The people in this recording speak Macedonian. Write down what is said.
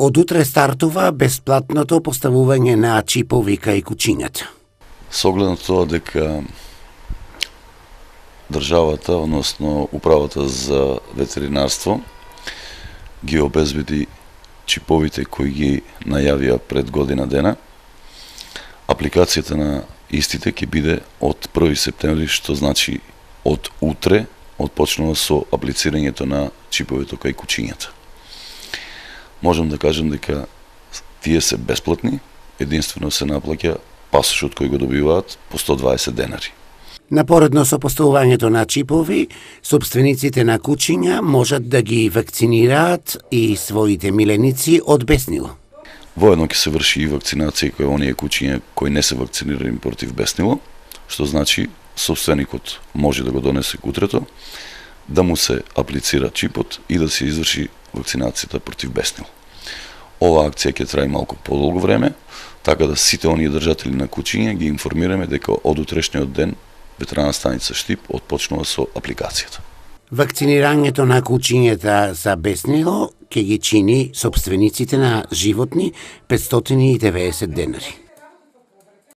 Од утре стартува бесплатното поставување на чипови кај кучињата. Со оглед на тоа дека државата, односно управата за ветеринарство, ги обезбеди чиповите кои ги најавија пред година дена, апликацијата на истите ќе биде од 1 септември, што значи од утре, отпочнува со аплицирањето на чиповите кај кучињата. Можам да кажем дека тие се бесплатни, единствено се наплаќа пасошот кој го добиваат по 120 денари. Напоредно со поставувањето на чипови, собствениците на кучиња можат да ги вакцинираат и своите миленици од беснило. Воедно ќе се врши и вакцинација кој оние кучиња кои не се вакцинирани против беснило, што значи собственикот може да го донесе кутрето, да му се аплицира чипот и да се изврши вакцинацијата против беснило. Ова акција ќе трае малку подолго време, така да сите оние држатели на кучиња ги информираме дека од утрешниот ден ветеринарна станица Штип отпочнува со апликацијата. Вакцинирањето на кучињата за беснило ќе ги чини собствениците на животни 590 денари.